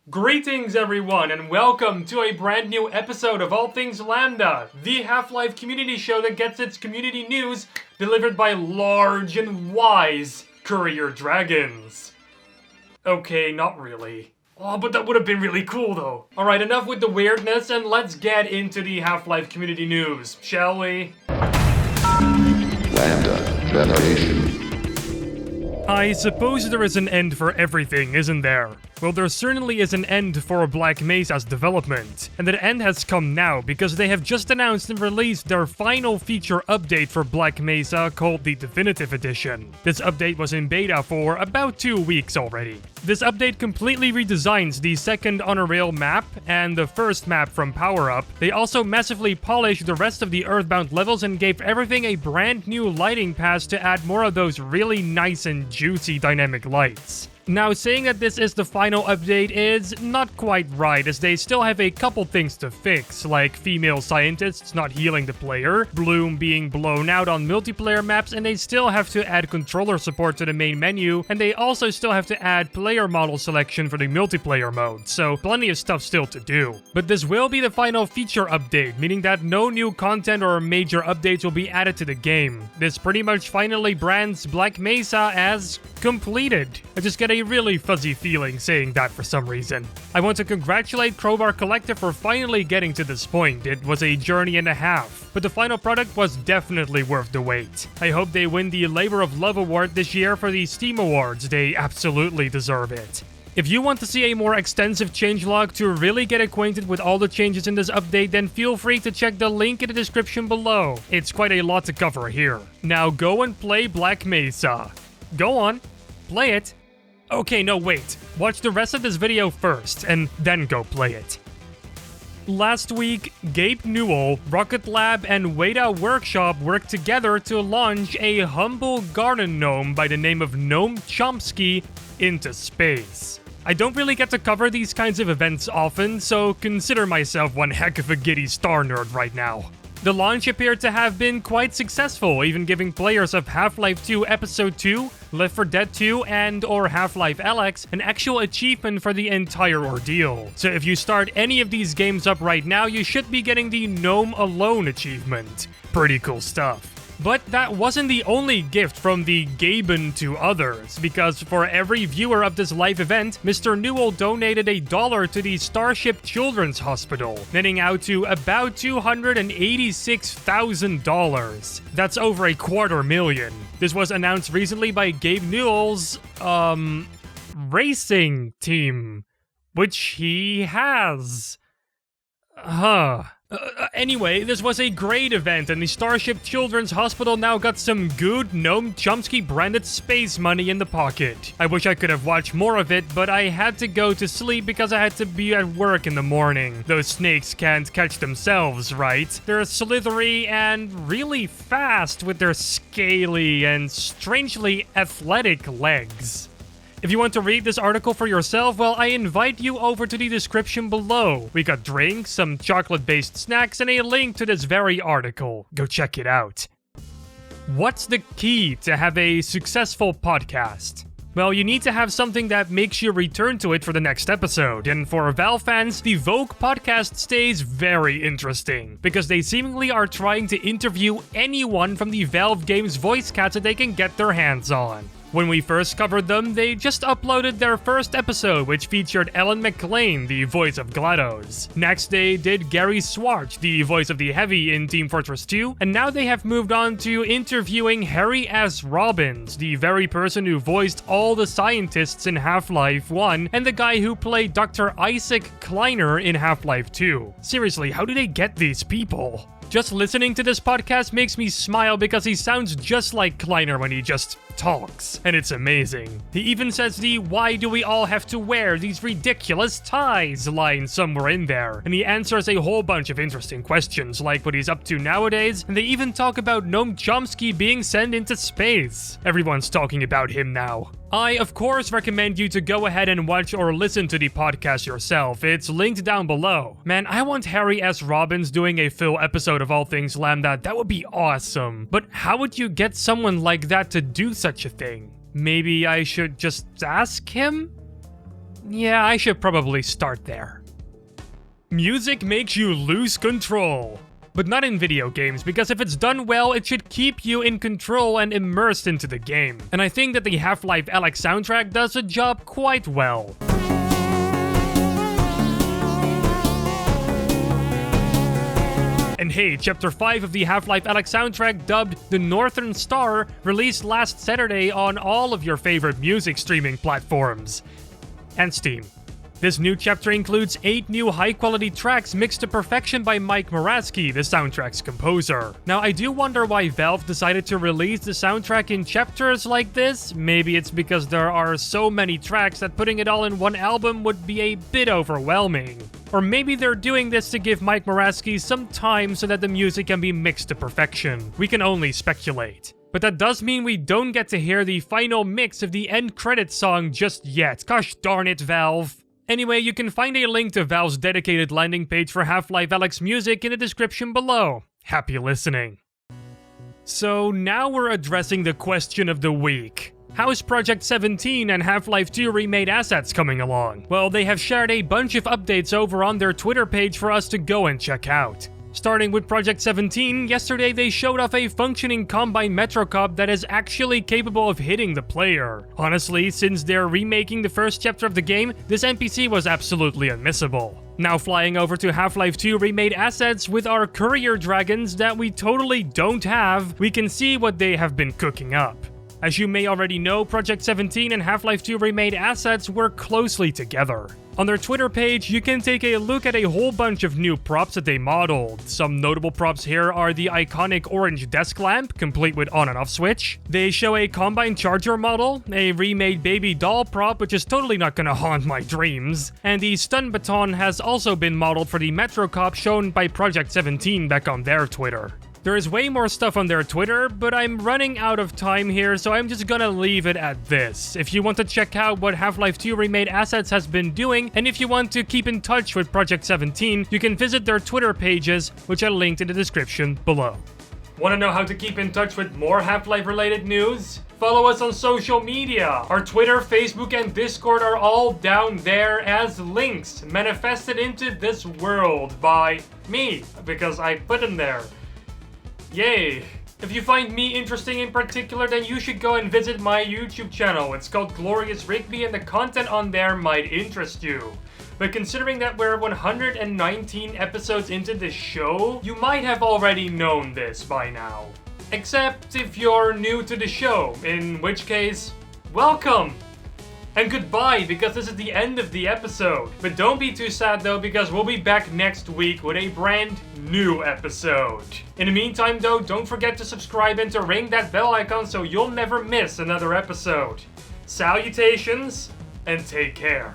Greetings everyone, and welcome to a brand new episode of All Things Lambda, the Half-Life community show that gets its community news delivered by large and wise courier dragons. Okay, not really. Oh, but that would have been really cool though. Alright, enough with the weirdness and let's get into the Half-Life community news, shall we? LambdaGeneration. I suppose there is an end for everything, isn't there? Well, there certainly is an end for Black Mesa's development, and that end has come now because they have just announced and released their final feature update for Black Mesa called the Definitive Edition. This update was in beta for about 2 weeks already. This update completely redesigns the second on-a-rail map and the first map from Power Up. They also massively polished the rest of the Earthbound levels and gave everything a brand new lighting pass to add more of those really nice and juicy dynamic lights. Now, saying that this is the final update is not quite right, as they still have a couple things to fix, like female scientists not healing the player, Bloom being blown out on multiplayer maps, and they still have to add controller support to the main menu, and they also still have to add player model selection for the multiplayer mode, so plenty of stuff still to do. But this will be the final feature update, meaning that no new content or major updates will be added to the game. This pretty much finally brands Black Mesa as completed. I just get a really fuzzy feeling saying that for some reason. I want to congratulate Crowbar Collective for finally getting to this point. It was a journey and a half, but the final product was definitely worth the wait. I hope they win the Labor of Love Award this year for the Steam Awards. They absolutely deserve it. If you want to see a more extensive changelog to really get acquainted with all the changes in this update, then feel free to check the link in the description below. It's quite a lot to cover here. Now go and play Black Mesa. Go on, play it. Okay, no, wait. Watch the rest of this video first, and then go play it. Last week, Gabe Newell, Rocket Lab, and Weta Workshop worked together to launch a humble garden gnome by the name of Gnome Chompski into space. I don't really get to cover these kinds of events often, so consider myself one heck of a giddy star nerd right now. The launch appeared to have been quite successful, even giving players of Half-Life 2 Episode 2, Left 4 Dead 2, and/or Half-Life Alyx an actual achievement for the entire ordeal. So if you start any of these games up right now, you should be getting the Gnome Alone achievement. Pretty cool stuff. But that wasn't the only gift from the Gaben to others, because for every viewer of this live event, Mr. Newell donated $1 to the Starship Children's Hospital, netting out to about $286,000. That's over $250,000. This was announced recently by Gabe Newell's, racing team, which he has. Anyway, this was a great event, and the Starship Children's Hospital now got some good Gnome Chompski branded space money in the pocket. I wish I could have watched more of it, but I had to go to sleep because I had to be at work in the morning. Those snakes can't catch themselves, right? They're slithery and really fast with their scaly and strangely athletic legs. If you want to read this article for yourself, well, I invite you over to the description below. We got drinks, some chocolate-based snacks, and a link to this very article. Go check it out. What's the key to have a successful podcast? Well, you need to have something that makes you return to it for the next episode, and for Valve fans, the Vogue podcast stays very interesting, because they seemingly are trying to interview anyone from the Valve Games voice cast that they can get their hands on. When we first covered them, they just uploaded their first episode, which featured Ellen McLean, the voice of GLaDOS. Next, they did Gary Swartz, the voice of the Heavy in Team Fortress 2, and now they have moved on to interviewing Harry S. Robbins, the very person who voiced all the scientists in Half-Life 1, and the guy who played Dr. Isaac Kleiner in Half-Life 2. Seriously, how do they get these people? Just listening to this podcast makes me smile because he sounds just like Kleiner when he just talks, and it's amazing. He even says the "why do we all have to wear these ridiculous ties" line somewhere in there, and he answers a whole bunch of interesting questions like what he's up to nowadays, and they even talk about Gnome Chompski being sent into space. Everyone's talking about him now. I, of course, recommend you to go ahead and watch or listen to the podcast yourself. It's linked down below. Man, I want Harry S. Robbins doing a full episode of All Things Lambda. That would be awesome. But how would you get someone like that to do such a thing? Maybe I should just ask him? Yeah, I should probably start there. Music makes you lose control. But not in video games, because if it's done well, it should keep you in control and immersed into the game. And I think that the Half-Life Alyx soundtrack does the job quite well. And hey, Chapter 5 of the Half-Life Alyx soundtrack, dubbed The Northern Star, released last Saturday on all of your favorite music streaming platforms. And Steam. This new chapter includes 8 new high-quality tracks mixed to perfection by Mike Moraski, the soundtrack's composer. Now, I do wonder why Valve decided to release the soundtrack in chapters like this. Maybe it's because there are so many tracks that putting it all in one album would be a bit overwhelming. Or maybe they're doing this to give Mike Moraski some time so that the music can be mixed to perfection. We can only speculate. But that does mean we don't get to hear the final mix of the end credits song just yet. Gosh darn it, Valve. Anyway, you can find a link to Valve's dedicated landing page for Half-Life Alyx music in the description below. Happy listening. So now we're addressing the question of the week. How's Project 17 and Half-Life 2 Remade assets coming along? Well, they have shared a bunch of updates over on their Twitter page for us to go and check out. Starting with Project 17, yesterday they showed off a functioning Combine Metrocop that is actually capable of hitting the player. Honestly, since they're remaking the first chapter of the game, this NPC was absolutely unmissable. Now flying over to Half-Life 2 Remade assets with our courier dragons that we totally don't have, we can see what they have been cooking up. As you may already know, Project 17 and Half-Life 2 Remade assets work closely together. On their Twitter page, you can take a look at a whole bunch of new props that they modeled. Some notable props here are the iconic orange desk lamp, complete with on and off switch. They show a Combine Charger model, a remade baby doll prop, which is totally not gonna haunt my dreams, and the stun baton has also been modeled for the Metrocop shown by Project 17 back on their Twitter. There is way more stuff on their Twitter, but I'm running out of time here, so I'm just gonna leave it at this. If you want to check out what Half-Life 2 Remade Assets has been doing, and if you want to keep in touch with Project 17, you can visit their Twitter pages, which I linked in the description below. Want to know how to keep in touch with more Half-Life related news? Follow us on social media. Our Twitter, Facebook, and Discord are all down there as links manifested into this world by me, because I put them there. Yay! If you find me interesting in particular, then you should go and visit my YouTube channel. It's called Glorious Rigby, and the content on there might interest you. But considering that we're 119 episodes into this show, you might have already known this by now. Except if you're new to the show, in which case, welcome! And goodbye, because this is the end of the episode. But don't be too sad though, because we'll be back next week with a brand new episode. In the meantime though, don't forget to subscribe and to ring that bell icon so you'll never miss another episode. Salutations, and take care.